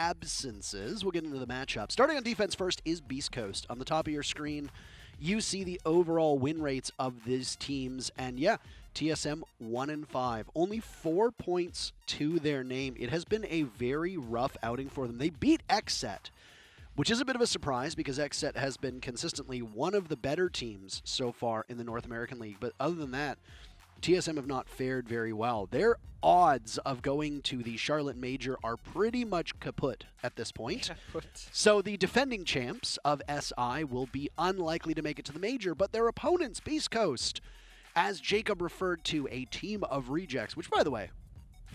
absences. We'll get into the matchup. Starting on defense first is Beast Coast. On the top of your screen, you see the overall win rates of these teams. And yeah, TSM 1-5. Only 4 points to their name. It has been a very rough outing for them. They beat XSET, which is a bit of a surprise because XSET has been consistently one of the better teams so far in the North American League. But other than that, TSM have not fared very well. Their odds of going to the Charlotte Major are pretty much kaput at this point. So the defending champs of SI will be unlikely to make it to the Major, but their opponents, Beast Coast, as Jacob referred to, a team of rejects, which, by the way,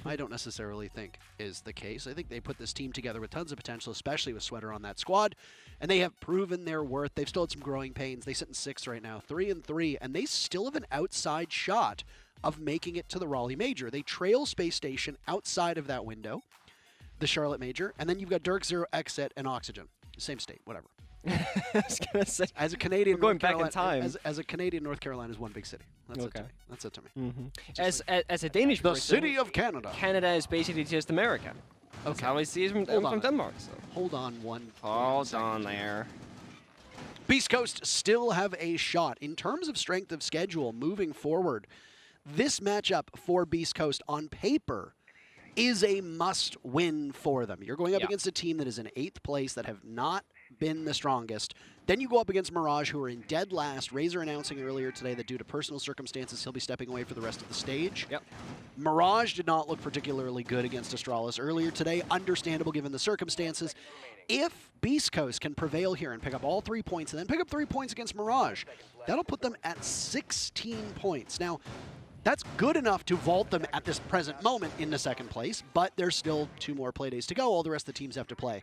I don't necessarily think is the case. I think they put this team together with tons of potential, especially with Sweater on that squad, and they have proven their worth. They've still had some growing pains. They sit in 6th right now, 3-3, and they still have an outside shot of making it to the Raleigh Major. They trail Space Station outside of that window, the Charlotte Major, and then you've got Dirk Zero, Exit, and Oxygen. Same state, whatever. I was gonna say, as a Canadian, we're going back in time. As a Canadian, North Carolina is one big city. That's it to me. That's it to me. Mm-hmm. As a Danish the person, city of Canada. Canada is basically just America. That's how I see it from Denmark. So. Hold on one. Hold on there. Beast Coast still have a shot in terms of strength of schedule moving forward. This matchup for Beast Coast on paper is a must-win for them. You're going up against a team that is in 8th place that have not been the strongest. Then you go up against Mirage, who are in dead last. Razor announcing earlier today that due to personal circumstances, he'll be stepping away for the rest of the stage. Mirage did not look particularly good against Astralis earlier today. Understandable given the circumstances. If Beast Coast can prevail here and pick up all 3 points and then pick up 3 points against Mirage, that'll put them at 16 points. Now, that's good enough to vault them at this present moment into 2nd place, but there's still 2 more playdays to go. All the rest of the teams have to play.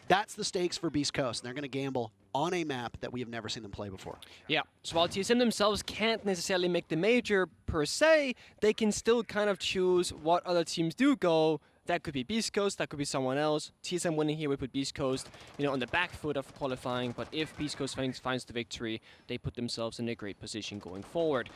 That's the stakes for Beast Coast, and they're going to gamble on a map that we have never seen them play before. Yeah, so while TSM themselves can't necessarily make the Major per se, they can still kind of choose what other teams do go. That could be Beast Coast, that could be someone else. TSM winning here would put Beast Coast, on the back foot of qualifying, but if Beast Coast finds the victory, they put themselves in a great position going forward.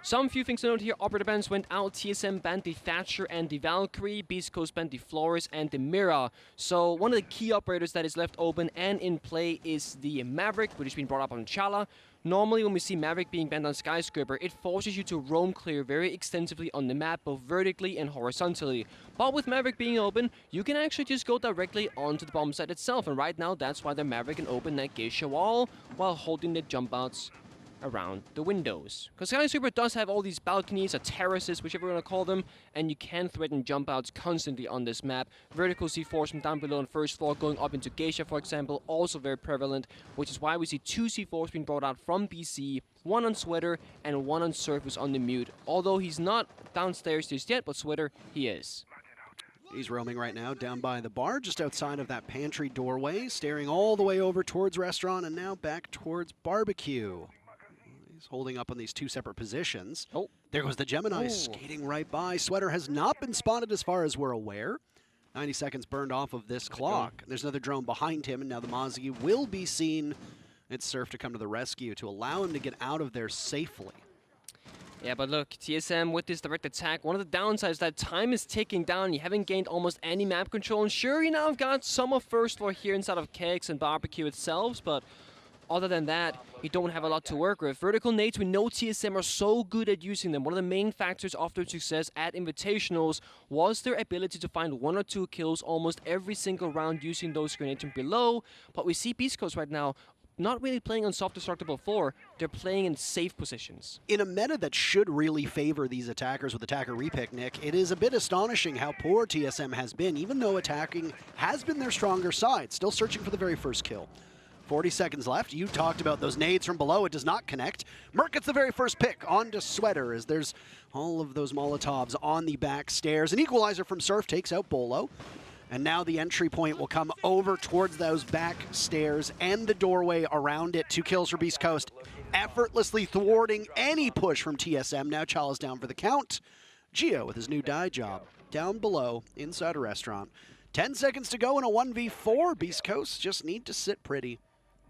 Some few things to note here. Operator bans went out. TSM banned the Thatcher and the Valkyrie. Beast Coast banned the Flores and the Mira. So one of the key operators that is left open and in play is the Maverick, which has been brought up on Chala. Normally when we see Maverick being banned on Skyscraper, it forces you to roam clear very extensively on the map, both vertically and horizontally. But with Maverick being open, you can actually just go directly onto the bomb site itself. And right now, that's why the Maverick can open that geisha wall while holding the jump outs around the windows. Because Skyscraper does have all these balconies, or terraces, whichever you want to call them, and you can threaten jump outs constantly on this map. Vertical C4s from down below on 1st floor going up into Geisha, for example, also very prevalent, which is why we see 2 C4s being brought out from BC, 1 on Sweater and 1 on Surface on the mute. Although he's not downstairs just yet, but Sweater, he is. He's roaming right now down by the bar, just outside of that pantry doorway, staring all the way over towards restaurant and now back towards barbecue. He's holding up on these 2 separate positions. Oh, there goes the Gemini skating right by. Sweater has not been spotted as far as we're aware. 90 seconds burned off of this clock. There's another drone behind him, and now the Mozzie will be seen. It's Surf to come to the rescue to allow him to get out of there safely. Yeah, but look, TSM with this direct attack, one of the downsides is that time is ticking down. You haven't gained almost any map control. And sure, you now have got some of 1st floor here inside of Kegs and Barbecue itself, but other than that, you don't have a lot to work with. Vertical nades, we know TSM are so good at using them. One of the main factors of their success at Invitationals was their ability to find 1 or 2 kills almost every single round using those grenades from below. But we see Beast Coast right now not really playing on soft destructible 4, they're playing in safe positions. In a meta that should really favor these attackers with attacker repick, Nick, it is a bit astonishing how poor TSM has been, even though attacking has been their stronger side. Still searching for the very first kill. 40 seconds left. You talked about those nades from below. It does not connect. Merc gets the very first pick onto Sweater as there's all of those Molotovs on the back stairs. An equalizer from Surf takes out Bolo. And now the entry point will come over towards those back stairs and the doorway around it. 2 kills for Beast Coast, effortlessly thwarting any push from TSM. Now Chala's down for the count. Gio with his new dye job down below inside a restaurant. 10 seconds to go in a 1v4. Beast Coast just need to sit pretty.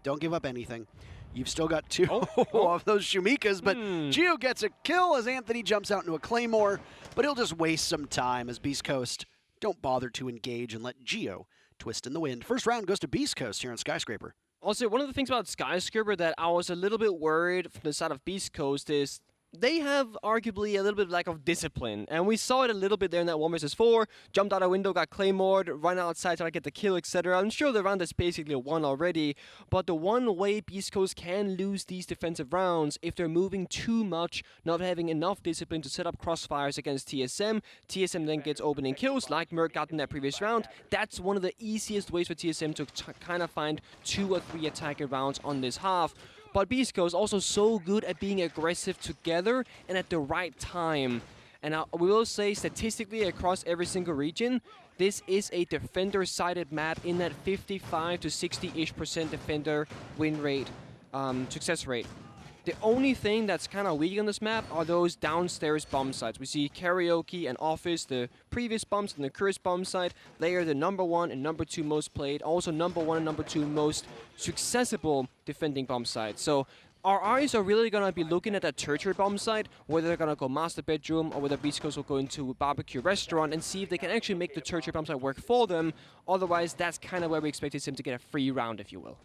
Don't give up anything. You've still got 2 of those Shumikas, but Gio gets a kill as Anthony jumps out into a Claymore, but he'll just waste some time as Beast Coast don't bother to engage and let Gio twist in the wind. First round goes to Beast Coast here on Skyscraper. Also, one of the things about Skyscraper that I was a little bit worried from the side of Beast Coast is they have arguably a little bit of lack of discipline. And we saw it a little bit there in that 1 vs 4. Jumped out a window, got claymored, run outside, try to get the kill, etc. I'm sure the round is basically a won already. But the one way Beast Coast can lose these defensive rounds if they're moving too much, not having enough discipline to set up crossfires against TSM. TSM then gets opening kills like Merc got in that previous round. That's one of the easiest ways for TSM to kind of find 2 or 3 attacking rounds on this half. But Beast Coast also so good at being aggressive together and at the right time. And we will say statistically across every single region, this is a defender-sided map in that 55 to 60-ish% defender win rate, success rate. The only thing that's kind of weak on this map are those downstairs bomb sites. We see Karaoke and Office, the previous bombs, and the Curse bomb site. They are the #1 and #2 most played. Also #1 and #2 most successful defending bomb sites. So our eyes are really going to be looking at that tertiary bomb site, whether they're going to go master bedroom or whether Beast Coast will go into a barbecue restaurant and see if they can actually make the tertiary bomb site work for them. Otherwise, that's kind of where we expected him to get a free round, if you will.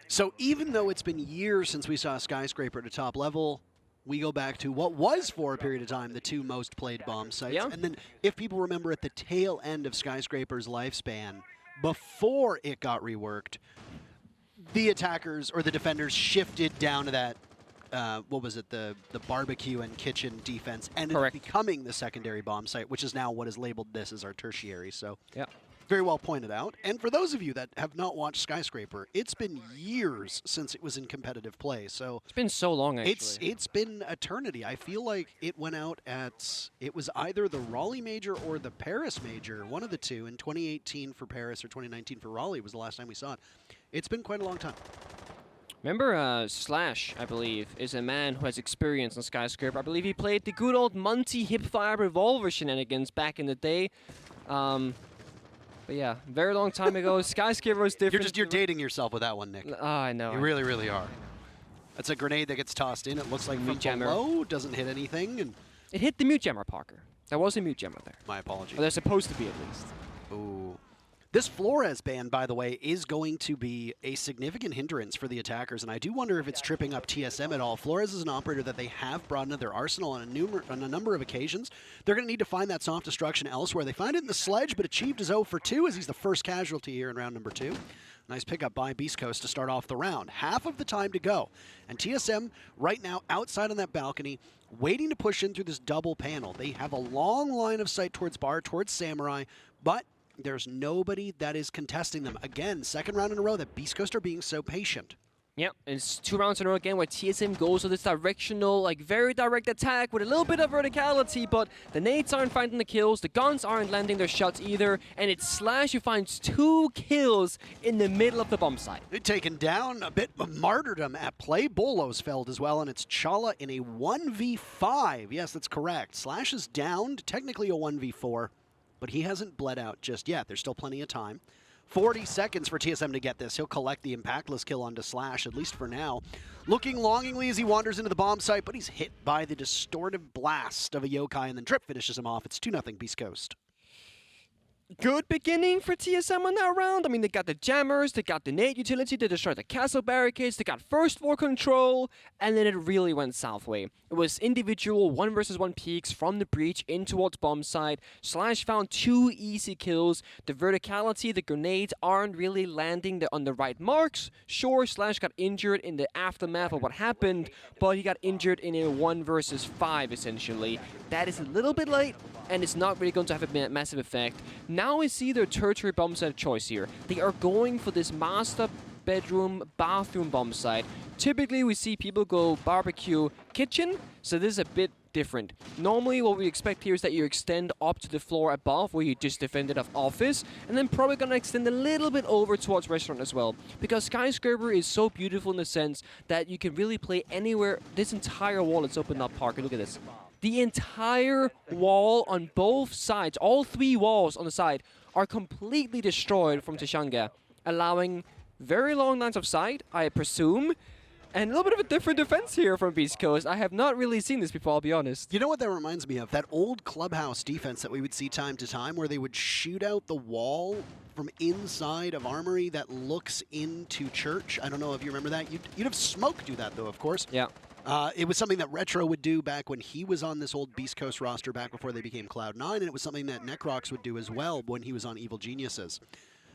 So even though it's been years since we saw Skyscraper at a top level, we go back to what was for a period of time the 2 most played bomb sites. Yeah. And then if people remember at the tail end of Skyscraper's lifespan, before it got reworked, the attackers or the defenders shifted down to that, what was it, the barbecue and kitchen defense, ended up becoming the secondary bomb site, which is now what is labeled this as our tertiary. So yeah. Very well pointed out. And for those of you that have not watched Skyscraper, it's been years since it was in competitive play. So it's been so long, actually. It's been eternity. I feel like it went out at, it was either the Raleigh Major or the Paris Major, one of the two. In 2018 for Paris or 2019 for Raleigh was the last time we saw it. It's been quite a long time. Remember Slash, I believe, is a man who has experience on Skyscraper. I believe he played the good old Monty Hipfire Revolver shenanigans back in the day. But yeah, very long time ago. Skyscraper was different. You're dating yourself with that one, Nick. Oh, I know. You really, really are. That's a grenade that gets tossed in. It looks like from below, doesn't hit anything. And it hit the mute jammer, Parker. There was a mute jammer there. My apologies. Or there's supposed to be, at least. Ooh. This Flores ban, by the way, is going to be a significant hindrance for the attackers, and I do wonder if it's tripping up TSM at all. Flores is an operator that they have brought into their arsenal on a number of occasions. They're going to need to find that soft destruction elsewhere. They find it in the sledge, but achieved his 0 for 2 as he's the first casualty here in round number 2. Nice pickup by Beast Coast to start off the round. Half of the time to go. And TSM right now outside on that balcony, waiting to push in through this double panel. They have a long line of sight towards Bar, towards Samurai, but there's nobody that is contesting them. Again, second round in a row that Beast Coast are being so patient. Yep, it's 2 rounds in a row again where TSM goes with this directional, like very direct attack with a little bit of verticality, but the nades aren't finding the kills, the guns aren't landing their shots either, and it's Slash who finds 2 kills in the middle of the bomb site. They've taken down a bit of martyrdom at play. Bolo's felled as well, and it's Chala in a 1v5. Yes, that's correct. Slash is downed, technically a 1v4. But he hasn't bled out just yet. There's still plenty of time. 40 seconds for TSM to get this. He'll collect the impactless kill onto Slash, at least for now. Looking longingly as he wanders into the bomb site, but he's hit by the distortive blast of a yokai, and then Trip finishes him off. It's 2-0 Beast Coast. Good beginning for TSM on that round. I mean, they got the jammers, they got the nade utility to destroy the castle barricades, they got first floor control, and then it really went south way. It was individual 1 versus 1 peaks from the breach in towards bomb site. Slash found 2 easy kills. The verticality, the grenades aren't really landing on the right marks. Sure, Slash got injured in the aftermath of what happened, but he got injured in a 1 versus 5 essentially. That is a little bit late, and it's not really going to have a massive effect. Now we see their tertiary bomb site choice here. They are going for this master bedroom, bathroom bomb site. Typically, we see people go barbecue, kitchen, so this is a bit different. Normally, what we expect here is that you extend up to the floor above, where you just defended off office, and then probably gonna extend a little bit over towards restaurant as well. Because Skyscraper is so beautiful in the sense that you can really play anywhere. This entire wall is opened up, Parker. Look at this. The entire wall on both sides, all 3 walls on the side, are completely destroyed from Tashanga, allowing very long lines of sight, I presume. And a little bit of a different defense here from Beast Coast. I have not really seen this before, I'll be honest. You know what that reminds me of? That old clubhouse defense that we would see time to time where they would shoot out the wall from inside of Armory that looks into church. I don't know if you remember that. You'd have Smoke do that, though, of course. Yeah. It was something that Retro would do back when he was on this old Beast Coast roster back before they became Cloud9, and it was something that Necrox would do as well when he was on Evil Geniuses.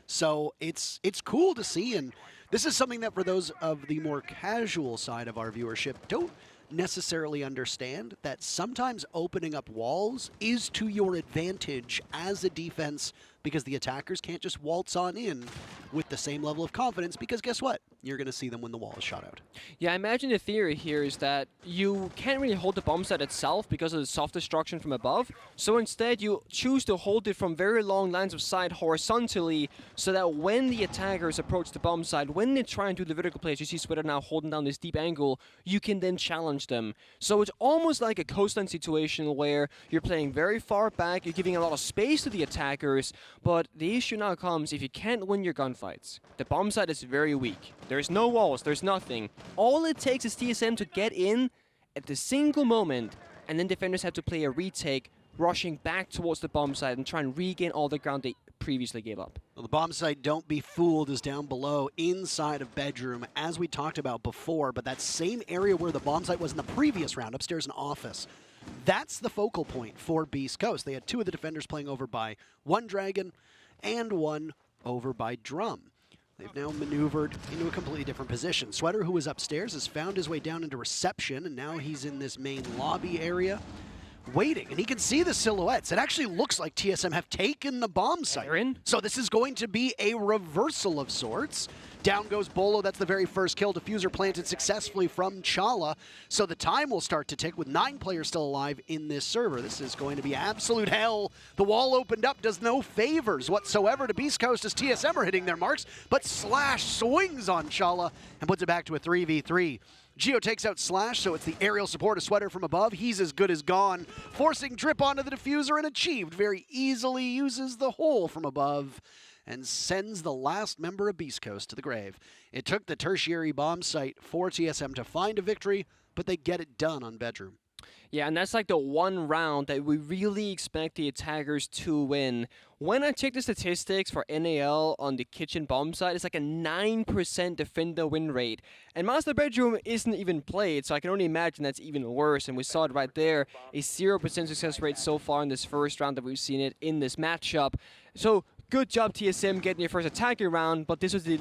So it's cool to see, and this is something that for those of the more casual side of our viewership don't necessarily understand, that sometimes opening up walls is to your advantage as a defense because the attackers can't just waltz on in with the same level of confidence because guess what? You're going to see them when the wall is shot out. Yeah, I imagine the theory here is that you can't really hold the bomb site itself because of the soft destruction from above. So instead, you choose to hold it from very long lines of sight horizontally so that when the attackers approach the bomb site, when they try and do the vertical plays, you see Sweater now holding down this deep angle, you can then challenge them. So it's almost like a coastline situation where you're playing very far back, you're giving a lot of space to the attackers, but the issue now comes if you can't win your gunfights. The bomb site is very weak. There's no walls, there's nothing. All it takes is TSM to get in at the single moment, and then defenders have to play a retake, rushing back towards the bomb site and try and regain all the ground they previously gave up. Well, the bomb site, don't be fooled, is down below inside of bedroom, as we talked about before, but that same area where the bomb site was in the previous round, upstairs in office, that's the focal point for Beast Coast. They had two of the defenders playing over by one Dragon and one over by Drum. They've now maneuvered into a completely different position. Sweater, who was upstairs, has found his way down into reception, and now he's in this main lobby area waiting, and he can see the silhouettes. It actually looks like TSM have taken the bomb site. Aaron? So this is going to be a reversal of sorts. Down goes Bolo. That's the very first kill. Diffuser planted successfully from Chala. So the time will start to tick with 9 players still alive in this server. This is going to be absolute hell. The wall opened up, does no favors whatsoever to Beast Coast as TSM are hitting their marks, but Slash swings on Chala and puts it back to a 3v3. Geo takes out Slash, so it's the aerial support of Sweater from above. He's as good as gone, forcing Drip onto the diffuser, and Achieved very easily uses the hole from above and sends the last member of Beast Coast to the grave. It took the tertiary bomb site for TSM to find a victory, but they get it done on Bedroom. Yeah, and that's like the one round that we really expect the attackers to win. When I check the statistics for NAL on the kitchen bomb side, it's like a 9% defender win rate. And Master Bedroom isn't even played, so I can only imagine that's even worse. And we saw it right there, a 0% success rate so far in this first round that we've seen it in this matchup. So good job, TSM, getting your first attacking round, but this was the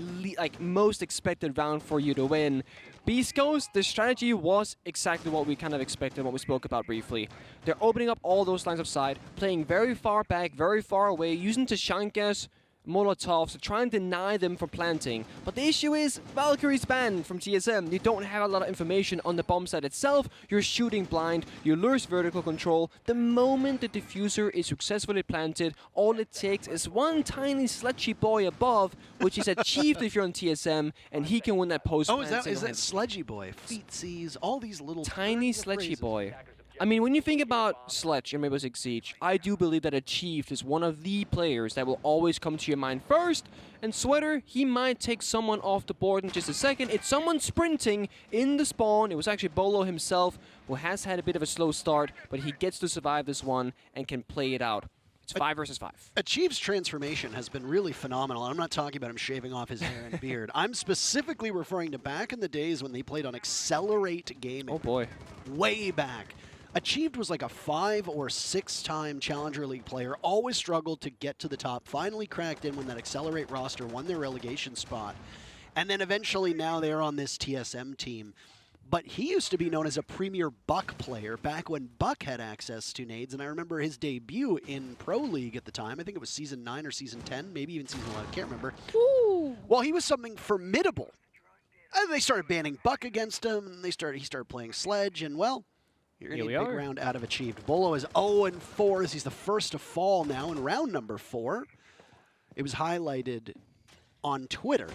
most expected round for you to win. Beast Coast, the strategy was exactly what we kind of expected, what we spoke about briefly. They're opening up all those lines of sight, playing very far back, very far away, using Tashankas, Molotovs to try and deny them from planting. But the issue is, Valkyrie's banned from TSM. You don't have a lot of information on the bomb site itself. You're shooting blind, you lose vertical control. The moment the diffuser is successfully planted, all it takes is one tiny sledgy boy above, which is Achieved if you're on TSM, and he can win that post. Oh, is that sledgy boy? Feet sees, all these little tiny sledgy boy. I mean, when you think about Sledge in Rainbow Six Siege, I do believe that Achieved is one of the players that will always come to your mind first. And Sweater, he might take someone off the board in just a second. It's someone sprinting in the spawn. It was actually Bolo himself, who has had a bit of a slow start, but he gets to survive this one and can play it out. It's 5 versus 5. Achieved's transformation has been really phenomenal. I'm not talking about him shaving off his hair and beard. I'm specifically referring to back in the days when they played on Accelerate Gaming. Oh boy. Way back. Achieved was like a 5 or 6 time Challenger League player, always struggled to get to the top, finally cracked in when that Accelerate roster won their relegation spot. And then eventually now they're on this TSM team. But he used to be known as a premier Buck player back when Buck had access to nades, and I remember his debut in Pro League at the time. I think it was Season 9 or Season 10, maybe even Season 11, I can't remember. Ooh. Well, he was something formidable. And they started banning Buck against him, and he started playing Sledge, and well, you're going to need a big round out of Achieved. Bolo is 0-4 as he's the first to fall now in round number 4. It was highlighted on Twitter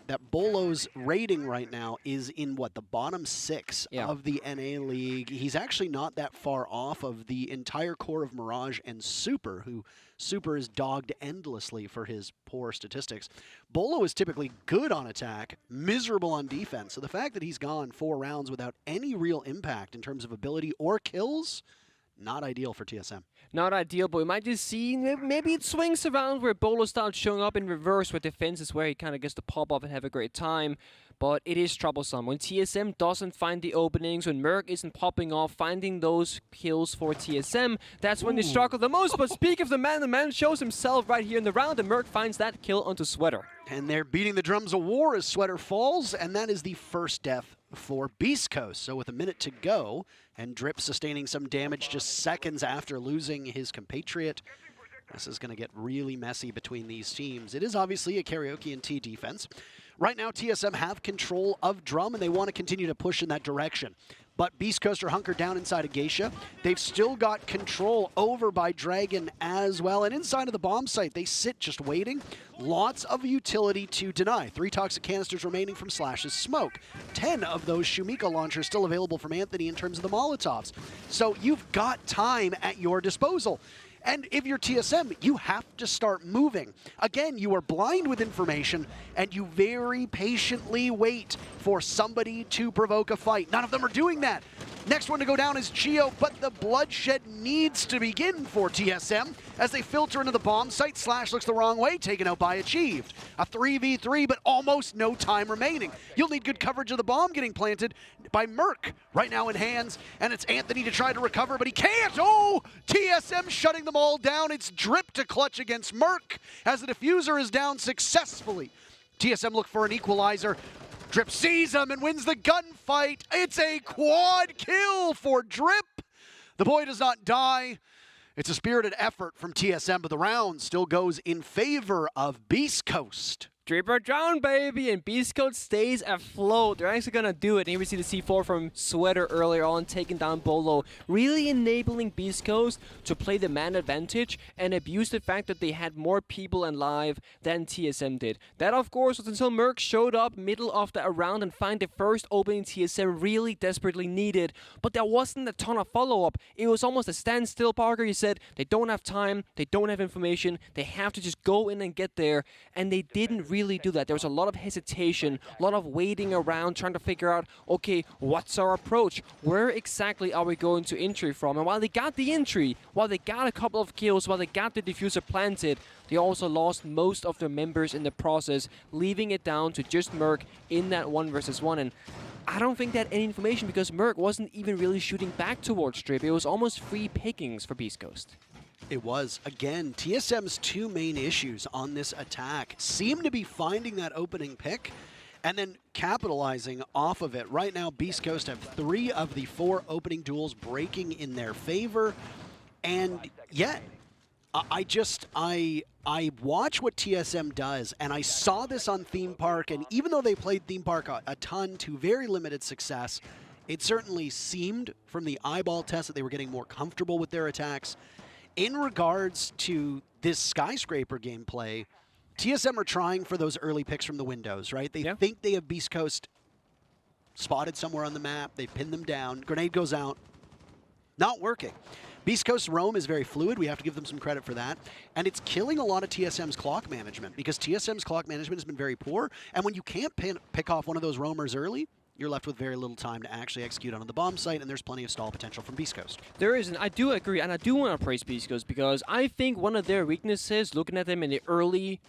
that Bolo's rating right now is in what, the bottom 6 Yeah. of the NA League. He's actually not that far off of the entire core of Mirage and Super, who Super is dogged endlessly for his poor statistics. Bolo is typically good on attack, miserable on defense. So the fact that he's gone 4 rounds without any real impact in terms of ability or kills, not ideal for TSM. Not ideal, but we might just see maybe it swings around where Bolo starts showing up in reverse with defenses where he kind of gets to pop up and have a great time. But it is troublesome. When TSM doesn't find the openings, when Merc isn't popping off, finding those kills for TSM, that's when they struggle the most. But speak of the man shows himself right here in the round, and Merc finds that kill onto Sweater. And they're beating the drums of war as Sweater falls, and that is the first death for Beast Coast. So with a minute to go, and Drip sustaining some damage just seconds after losing his compatriot, this is going to get really messy between these teams. It is obviously a karaoke and T defense. Right now, TSM have control of Drum, and they want to continue to push in that direction. But Beast Coast are hunkered down inside of Geisha. They've still got control over by Dragon as well. And inside of the bomb site, they sit just waiting. Lots of utility to deny. 3 toxic canisters remaining from Slash's smoke. 10 of those Shumiko launchers still available from Anthony in terms of the Molotovs. So you've got time at your disposal. And if you're TSM, you have to start moving. Again, you are blind with information, and you very patiently wait for somebody to provoke a fight. None of them are doing that. Next one to go down is Geo, but the bloodshed needs to begin for TSM as they filter into the bomb site. Slash looks the wrong way, taken out by Achieved. A 3v3, but almost no time remaining. You'll need good coverage of the bomb getting planted by Merc right now in hands, and it's Anthony to try to recover, but he can't. Oh, TSM shutting them all down. It's Drip to clutch against Merc as the diffuser is down successfully. TSM look for an equalizer. Drip sees him and wins the gunfight. It's a quad kill for Drip. The boy does not die. It's a spirited effort from TSM, but the round still goes in favor of Beast Coast. Dripper down, baby, and Beast Coast stays afloat. They're actually going to do it. And here we see the C4 from Sweater earlier on, taking down Bolo, really enabling Beast Coast to play the man advantage and abuse the fact that they had more people alive than TSM did. That, of course, was until Merc showed up middle of the round and find the first opening TSM really desperately needed. But there wasn't a ton of follow-up. It was almost a standstill, Parker. You said they don't have time, they don't have information, they have to just go in and get there, and they didn't really do that. There was a lot of hesitation, a lot of waiting around, trying to figure out, okay, what's our approach? Where exactly are we going to entry from? And while they got the entry, while they got a couple of kills, while they got the diffuser planted, they also lost most of their members in the process, leaving it down to just Merc in that 1 versus 1. And I don't think they had any information because Merc wasn't even really shooting back towards Drip. It was almost free pickings for Beast Coast. It was. Again, TSM's 2 main issues on this attack seem to be finding that opening pick and then capitalizing off of it. Right now, Beast Coast have 3 of the 4 opening duels breaking in their favor. And yet, I watch what TSM does, and I saw this on Theme Park, and even though they played Theme Park a ton to very limited success, it certainly seemed from the eyeball test that they were getting more comfortable with their attacks. In regards to this Skyscraper gameplay, TSM are trying for those early picks from the windows, right? They think they have Beast Coast spotted somewhere on the map. They pin them down. Grenade goes out. Not working. Beast Coast roam is very fluid. We have to give them some credit for that. And it's killing a lot of TSM's clock management because TSM's clock management has been very poor. And when you can't pick off one of those roamers early, you're left with very little time to actually execute on the bomb site, and there's plenty of stall potential from Beast Coast. There is, and I do agree, and I do want to praise Beast Coast because I think one of their weaknesses, looking at them in the early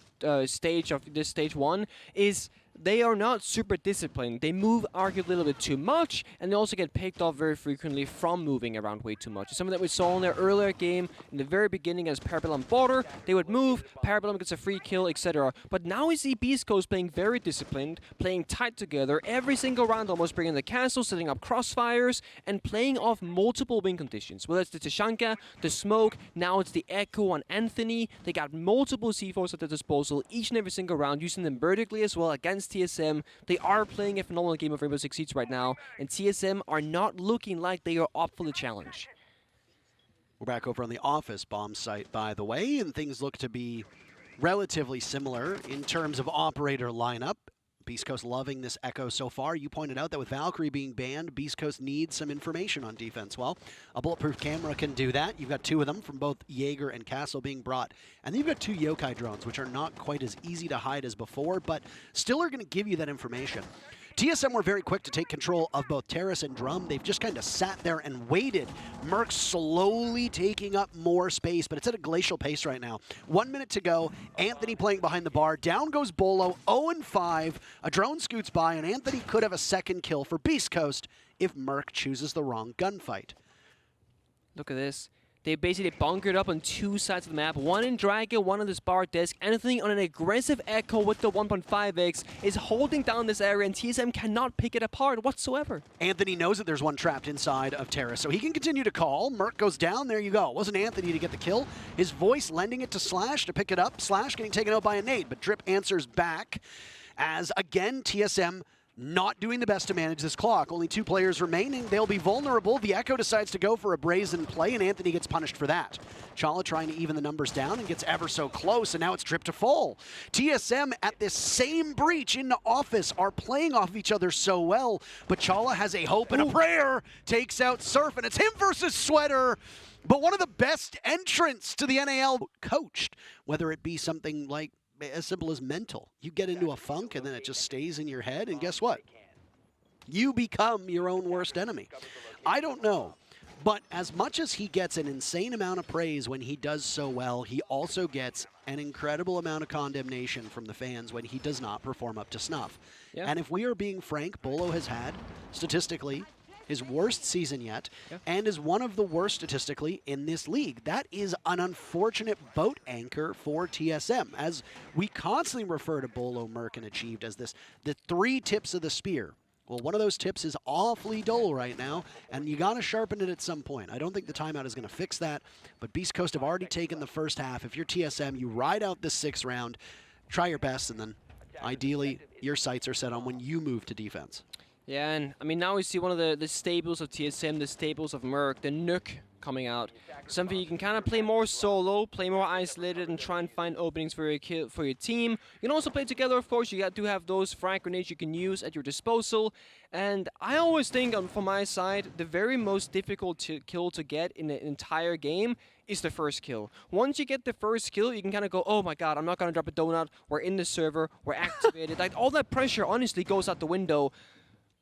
stage of this stage 1, is they are not super disciplined. They move arguably a little bit too much, and they also get picked off very frequently from moving around way too much. It's something that we saw in their earlier game in the very beginning as Parabellum Border. They would move, Parabellum gets a free kill, etc. But now we see Beast Coast playing very disciplined, playing tight together, every single round almost bringing the castle, setting up crossfires, and playing off multiple win conditions. Whether it's the Tashanka, the Smoke, now it's the Echo on Anthony. They got multiple C4s at their disposal each and every single round, using them vertically as well against TSM. They are playing a phenomenal game of Rainbow Six Siege right now, and TSM are not looking like they are up for the challenge. We're back over on the office bomb site, by the way, and things look to be relatively similar in terms of operator lineup. Beast Coast loving this echo so far. You pointed out that with Valkyrie being banned, Beast Coast needs some information on defense. Well, a bulletproof camera can do that. You've got 2 of them from both Jaeger and Castle being brought. And then you've got 2 yokai drones, which are not quite as easy to hide as before, but still are going to give you that information. TSM were very quick to take control of both Terrace and Drum. They've just kind of sat there and waited. Merc slowly taking up more space, but it's at a glacial pace right now. 1 minute to go. Anthony playing behind the bar. Down goes Bolo, 0-5. A drone scoots by, and Anthony could have a second kill for Beast Coast if Merc chooses the wrong gunfight. Look at this. They basically bunkered up on 2 sides of the map. One in Dragon, one on the Spark Disc. Anthony on an aggressive Echo with the 1.5x is holding down this area, and TSM cannot pick it apart whatsoever. Anthony knows that there's one trapped inside of Terrace, so he can continue to call. Merc goes down. There you go. It wasn't Anthony to get the kill. His voice lending it to Slash to pick it up. Slash getting taken out by a nade, but Drip answers back as, again, TSM not doing the best to manage this clock. Only 2 players remaining. They'll be vulnerable. The Echo decides to go for a brazen play, and Anthony gets punished for that. Chala trying to even the numbers down and gets ever so close, and now it's Drip to full. TSM at this same breach in the office are playing off each other so well, but Chala has a hope and a prayer, takes out Surf, and it's him versus Sweater. But one of the best entrants to the NAL coached, whether it be something like as simple as mental. You get into a funk and then it just stays in your head, and guess what? You become your own worst enemy. I don't know, but as much as he gets an insane amount of praise when he does so well, he also gets an incredible amount of condemnation from the fans when he does not perform up to snuff. Yeah. And if we are being frank, Bolo has had, statistically, his worst season yet, and is one of the worst statistically in this league. That is an unfortunate boat anchor for TSM, as we constantly refer to Bolo, Merc, and Achieved as the 3 tips of the spear. Well, one of those tips is awfully dull right now, and you got to sharpen it at some point. I don't think the timeout is going to fix that, but Beast Coast have already taken the first half. If you're TSM, you ride out this 6th round, try your best, and then ideally your sights are set on when you move to defense. Yeah, and I mean, now we see one of the staples of TSM, the staples of Merc, the Nook coming out. Something you can kind of play more solo, play more isolated, and try and find openings for your team. You can also play together, of course. You do have those frag grenades you can use at your disposal. And I always think, from my side, the very most difficult kill to get in the entire game is the first kill. Once you get the first kill, you can kind of go, oh my god, I'm not going to drop a donut. We're in the server. We're activated. Like, all that pressure honestly goes out the window.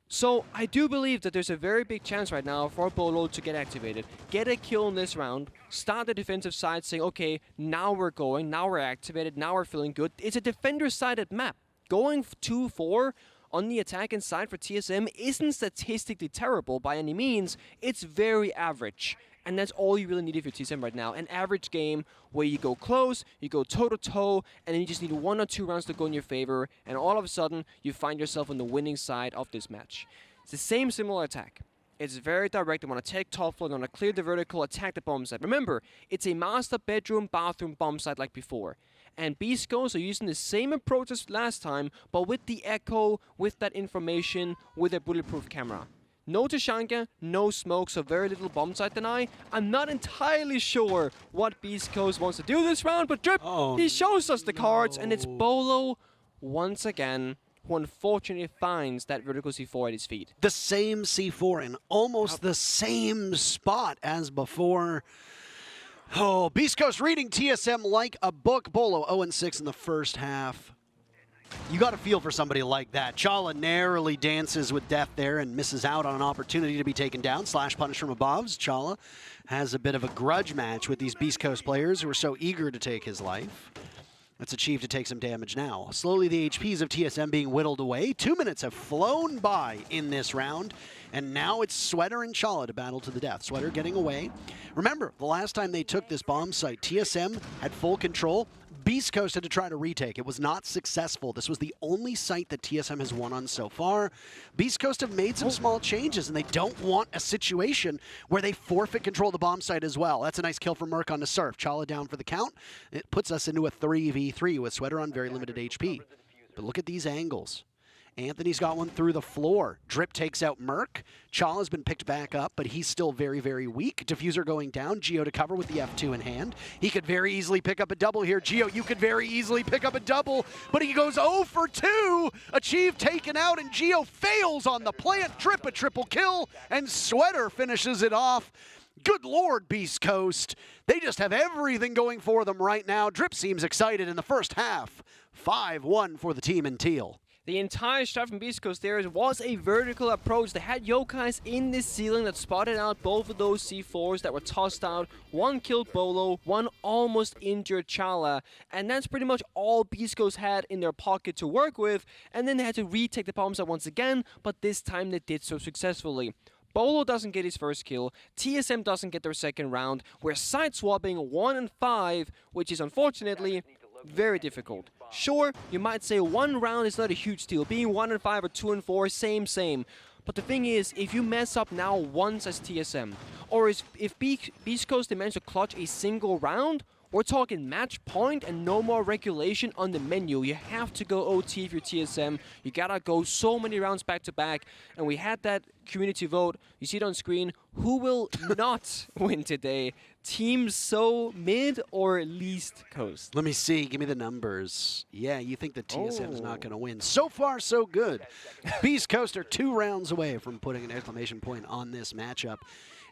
So I do believe that there's a very big chance right now for Bolo to get activated, get a kill in this round, start the defensive side saying, okay, now we're going, now we're activated, now we're feeling good. It's a defender-sided map. Going 2-4 on the attacking side for TSM isn't statistically terrible by any means. It's very average. And that's all you really need if you're TSM right now. An average game where you go close, you go toe-to-toe, and then you just need 1 or 2 rounds to go in your favor, and all of a sudden, you find yourself on the winning side of this match. It's the same similar attack. It's very direct. They want to take top floor, they want to clear the vertical, attack the bomb site. Remember, it's a master bedroom, bathroom bomb site like before. And Beast Coast are using the same approach as last time, but with the echo, with that information, with a bulletproof camera. No Tashanka, no smoke, so very little bomb site deny. I'm not entirely sure what Beast Coast wants to do this round, but Drip, he shows us the cards, and it's Bolo once again, who unfortunately finds that vertical C4 at his feet. The same C4 in almost the same spot as before. Oh, Beast Coast reading TSM like a book. Bolo 0-6 in the first half. You got to feel for somebody like that. Chala narrowly dances with death there and misses out on an opportunity to be taken down. Slash punish from above. Chala has a bit of a grudge match with these Beast Coast players who are so eager to take his life. That's Achieved to take some damage now. Slowly the HPs of TSM being whittled away. 2 minutes have flown by in this round, and now it's Sweater and Chala to battle to the death. Sweater getting away. Remember, the last time they took this bomb site, TSM had full control. Beast Coast had to try to retake. It was not successful. This was the only site that TSM has won on so far. Beast Coast have made some small changes, and they don't want a situation where they forfeit control of the bomb site as well. That's a nice kill from Merc on the Surf. Chala down for the count. It puts us into a 3v3 with Sweater on very limited HP. But look at these angles. Anthony's got one through the floor. Drip takes out Merc. Chala's been picked back up, but he's still very, very weak. Diffuser going down. Geo to cover with the F2 in hand. He could very easily pick up a double here. Geo, you could very easily pick up a double, but he goes 0 for 2. Achieve taken out, and Geo fails on the plant. Drip a triple kill, and Sweater finishes it off. Good Lord, Beast Coast. They just have everything going for them right now. Drip seems excited in the first half. 5-1 for the team in teal. The entire strat from Beast Coast there was a vertical approach. They had yokais in this ceiling that spotted out both of those C4s that were tossed out. One killed Bolo, one almost injured Chala. And that's pretty much all Beast Coast had in their pocket to work with. And then they had to retake the bomb site once again, but this time they did so successfully. Bolo doesn't get his first kill, TSM doesn't get their second round. We're side-swapping 1 and 5, which is unfortunately very difficult. Sure, you might say 1 round is not a huge deal. Being 1 and 5 or 2 and 4, same. But the thing is, if you mess up now once as TSM, or if Beast Coast they manage to clutch a single round, we're talking match point and no more regulation on the menu. You have to go OT if you're TSM. You gotta go so many rounds back to back. And we had that community vote. You see it on screen. Who will not win today? Team So Mid or Least Coast? Let me see. Give me the numbers. Yeah, you think the TSM's not going to win. So far, so good. Beast Coast are 2 rounds away from putting an exclamation point on this matchup.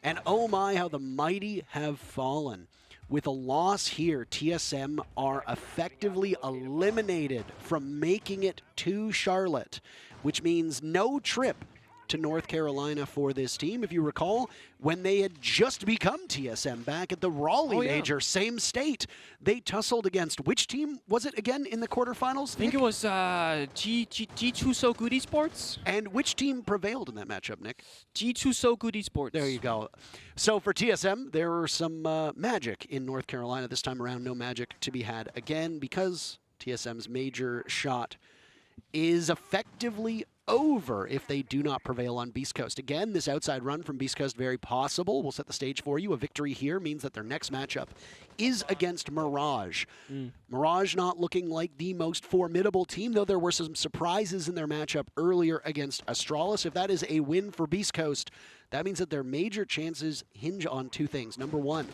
And oh my, how the mighty have fallen. With a loss here, TSM are effectively eliminated from making it to Charlotte, which means no trip to North Carolina for this team. If you recall, when they had just become TSM back at the Raleigh Major, same state, they tussled against which team was it again in the quarterfinals? I think it was G2 So Good Esports. And which team prevailed in that matchup, Nick? G2 So Good Esports. There you go. So for TSM, there were some magic in North Carolina. This time around, no magic to be had again because TSM's major shot is effectively over if they do not prevail on Beast Coast. Again, this outside run from Beast Coast, very possible. We'll set the stage for you. A victory here means that their next matchup is against Mirage. Mirage not looking like the most formidable team, though there were some surprises in their matchup earlier against Astralis. If that is a win for Beast Coast, that means that their major chances hinge on 2 things. Number 1,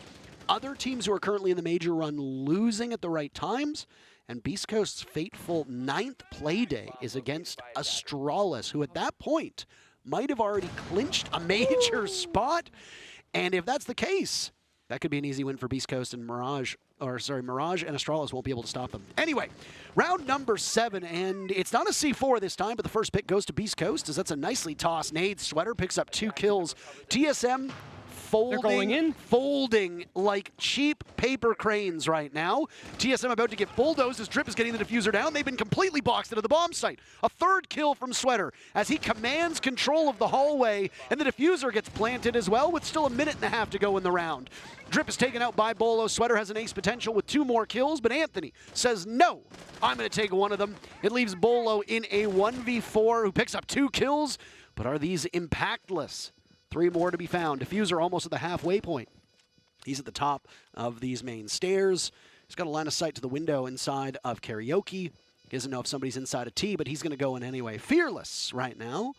other teams who are currently in the major run losing at the right times, and Beast Coast's fateful 9th Playday is against Astralis, who at that point might have already clinched a major spot. And if that's the case, that could be an easy win for Beast Coast, and Mirage and Astralis won't be able to stop them. Anyway, round number 7, and it's not a C4 this time, but the first pick goes to Beast Coast, as that's a nicely tossed nade. Sweater picks up 2 kills. TSM folding like cheap paper cranes right now. TSM about to get bulldozed as Drip is getting the diffuser down. They've been completely boxed into the bomb site. A 3rd kill from Sweater as he commands control of the hallway, and the diffuser gets planted as well with still 1.5 minutes to go in the round. Drip is taken out by Bolo. Sweater has an ace potential with 2 more kills, but Anthony says, no, I'm going to take one of them. It leaves Bolo in a 1v4 who picks up 2 kills, but are these impactless? 3 more to be found. Diffuser almost at the halfway point. He's at the top of these main stairs. He's got a line of sight to the window inside of Karaoke. He doesn't know if somebody's inside a T, but he's going to go in anyway. Fearless right now.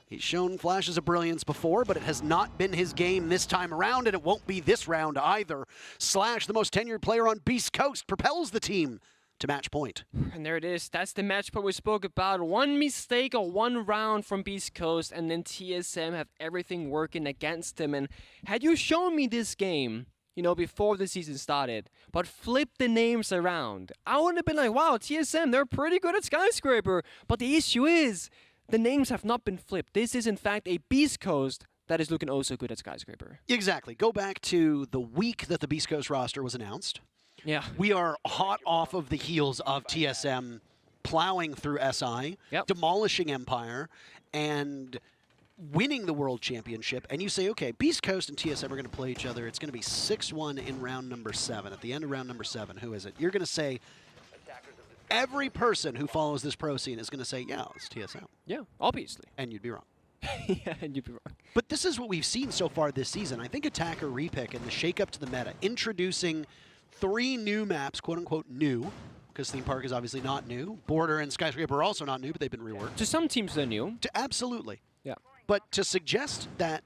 He's shown flashes of brilliance before, but it has not been his game this time around, and it won't be this round either. Slash, the most tenured player on Beast Coast, propels the team to match point. And there it is. That's the match point we spoke about. 1 mistake or 1 round from Beast Coast, and then TSM have everything working against them. And had you shown me this game, before the season started, but flip the names around, I would have been like, wow, TSM, they're pretty good at Skyscraper. But the issue is, the names have not been flipped. This is, in fact, a Beast Coast that is looking oh so good at Skyscraper. Exactly. Go back to the week that the Beast Coast roster was announced. Yeah. We are hot off of the heels of TSM plowing through SI, demolishing Empire, and winning the World Championship. And you say, okay, Beast Coast and TSM are going to play each other. It's going to be 6-1 in round number 7. At the end of round number 7, who is it? You're going to say, every person who follows this pro scene is going to say, yeah, it's TSM. Yeah, obviously. And you'd be wrong. Yeah, and you'd be wrong. But this is what we've seen so far this season. I think Attacker Repick and the shake-up to the meta, introducing 3 new maps, quote-unquote new, because theme park is obviously not new. Border and Skyscraper are also not new, but they've been reworked. To some teams, they're new. Absolutely. Yeah. But to suggest that,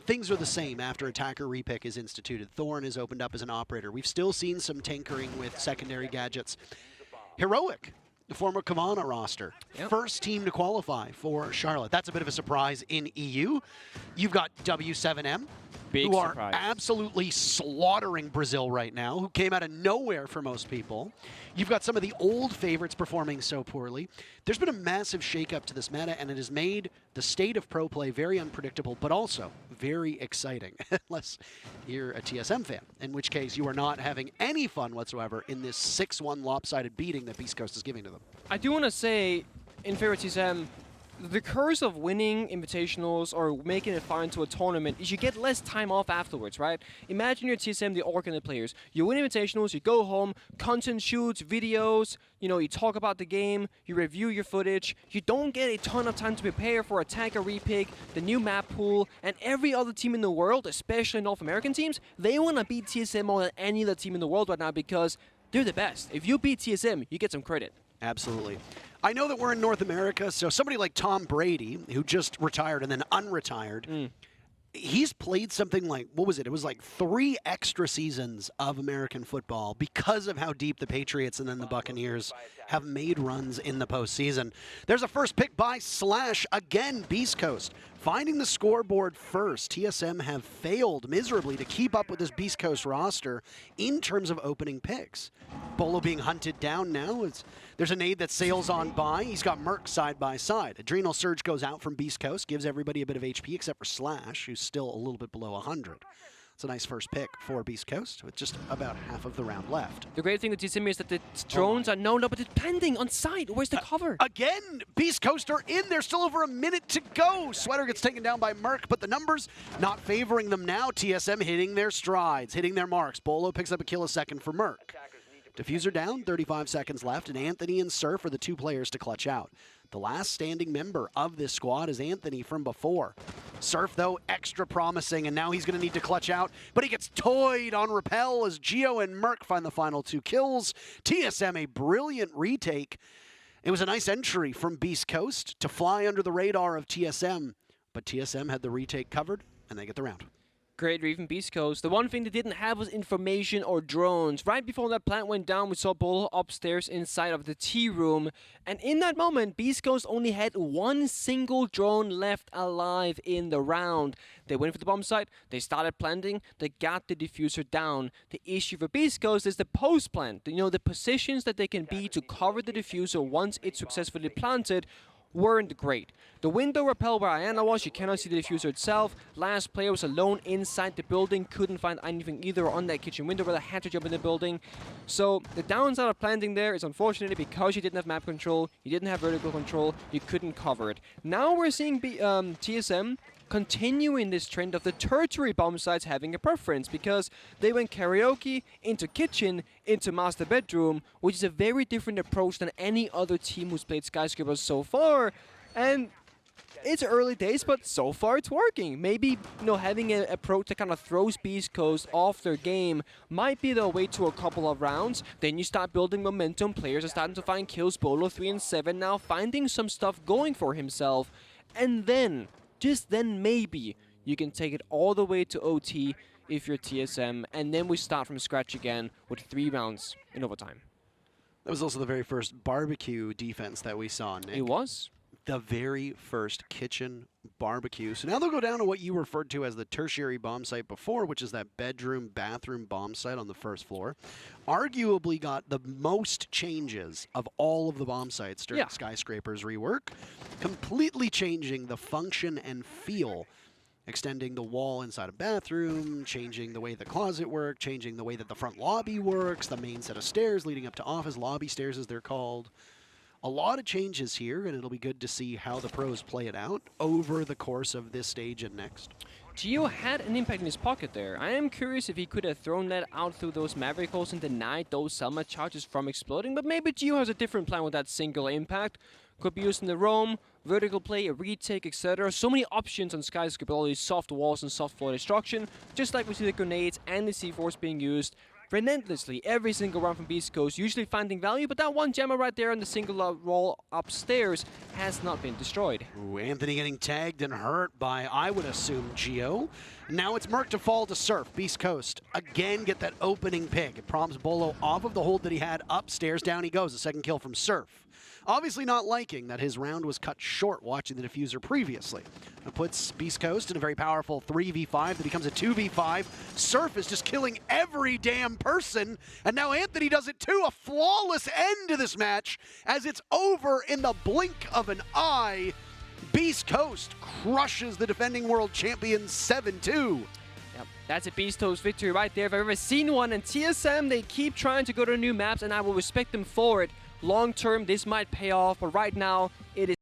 things are the same after attacker repick is instituted, Thorn is opened up as an operator. We've still seen some tinkering with secondary gadgets. Heroic, the former Kavana roster, first team to qualify for Charlotte. That's a bit of a surprise in EU. You've got W7M, Big who are surprise. absolutely slaughtering Brazil right now, who came out of nowhere for most people. You've got some of the old favorites performing so poorly. There's been a massive shakeup to this meta, and it has made the state of pro play very unpredictable, but also very exciting, unless you're a TSM fan, in which case you are not having any fun whatsoever in this 6-1 lopsided beating that Beast Coast is giving to them. I do want to say, in favor of TSM, the curse of winning invitationals or making it far into a tournament is you get less time off afterwards, right? Imagine you're TSM, the alternate players. You win invitationals, you go home, content shoots, videos, you talk about the game, you review your footage. You don't get a ton of time to prepare for attacker repick, the new map pool, and every other team in the world, especially North American teams, they want to beat TSM more than any other team in the world right now because they're the best. If you beat TSM, you get some credit. Absolutely. I know that we're in North America, so somebody like Tom Brady, who just retired and then unretired, he's played something like, what was it? It was like 3 extra seasons of American football because of how deep the Patriots and then the Buccaneers have made runs in the postseason. There's a first pick by Slash, again, Beast Coast. Finding the scoreboard first, TSM have failed miserably to keep up with this Beast Coast roster in terms of opening picks. Bolo being hunted down now. There's a nade that sails on by. He's got Merc side by side. Adrenal Surge goes out from Beast Coast, gives everybody a bit of HP except for Slash, who's still a little bit below 100. It's a nice first pick for Beast Coast with just about half of the round left. The great thing with TSM is that the drones are no, but it's pending on site. Where's the cover? Again, Beast Coast are in there. Still over a minute to go. Sweater gets taken down by Merc, but the numbers not favoring them now. TSM hitting their strides, hitting their marks. Bolo picks up a kill a second for Merc. Diffuser down, 35 seconds left, and Anthony and Surf are the 2 players to clutch out. The last standing member of this squad is Anthony from before. Surf, though, extra promising, and now he's going to need to clutch out, but he gets toyed on Repel as Geo and Merc find the final 2 kills. TSM, a brilliant retake. It was a nice entry from Beast Coast to fly under the radar of TSM, but TSM had the retake covered, and they get the round. Great read from Beast Coast. The one thing they didn't have was information or drones. Right before that plant went down, we saw Bolo upstairs inside of the tea room. And in that moment, Beast Coast only had 1 single drone left alive in the round. They went for the bomb site, they started planting, they got the diffuser down. The issue for Beast Coast is the post plant. The positions that they can be to cover the diffuser once it's successfully planted weren't great. The window repel where Ayana was, you cannot see the diffuser itself. Last player was alone inside the building, couldn't find anything either on that kitchen window where they had to jump in the building. So the downside of planting there is unfortunately because you didn't have map control, you didn't have vertical control, you couldn't cover it. Now we're seeing TSM continuing this trend of the tertiary bomb sites having a preference because they went karaoke, into kitchen, into master bedroom, which is a very different approach than any other team who's played Skyscraper so far. And it's early days, but so far it's working. Maybe, having an approach that kind of throws Beast Coast off their game might be the way to a couple of rounds. Then you start building momentum. Players are starting to find kills. Bolo 3 and 7 now, finding some stuff going for himself. And then, just then maybe, you can take it all the way to OT if you're TSM. And then we start from scratch again with 3 rounds in overtime. That was also the very first barbecue defense that we saw, Nick. It was. The very first kitchen barbecue. So now they'll go down to what you referred to as the tertiary bomb site before, which is that bedroom, bathroom bomb site on the first floor. Arguably got the most changes of all of the bomb sites during Skyscraper's rework, completely changing the function and feel, extending the wall inside a bathroom, changing the way the closet worked, changing the way that the front lobby works, the main set of stairs leading up to office, lobby stairs as they're called. A lot of changes here, and it'll be good to see how the pros play it out over the course of this stage and next. Geo had an impact in his pocket there. I am curious if he could have thrown that out through those Maverick holes and denied those Selma charges from exploding, but maybe Geo has a different plan with that single impact. Could be used in the roam, vertical play, a retake, etc. So many options on Skyscraper, all these soft walls and soft floor destruction, just like we see the grenades and the C4s being used. relentlessly every single round from Beast Coast, usually finding value, but that one Gemma right there on the single roll upstairs has not been destroyed. Ooh, Anthony getting tagged and hurt by, I would assume, Geo. Now it's Merc to fall to Surf. Beast Coast again get that opening pick. It prompts Bolo off of the hold that he had upstairs. Down he goes. A second kill from Surf. Obviously not liking that his round was cut short watching the diffuser previously. It puts Beast Coast in a very powerful 3v5 that becomes a 2v5. Surf is just killing every damn person, and now Anthony does it too. A flawless end to this match as it's over in the blink of an eye. Beast Coast crushes the defending world champions 7-2. Yep, that's a Beast Coast victory right there if I've ever seen one. And TSM, they keep trying to go to new maps, and I will respect them for it. Long term, this might pay off, but right now, it is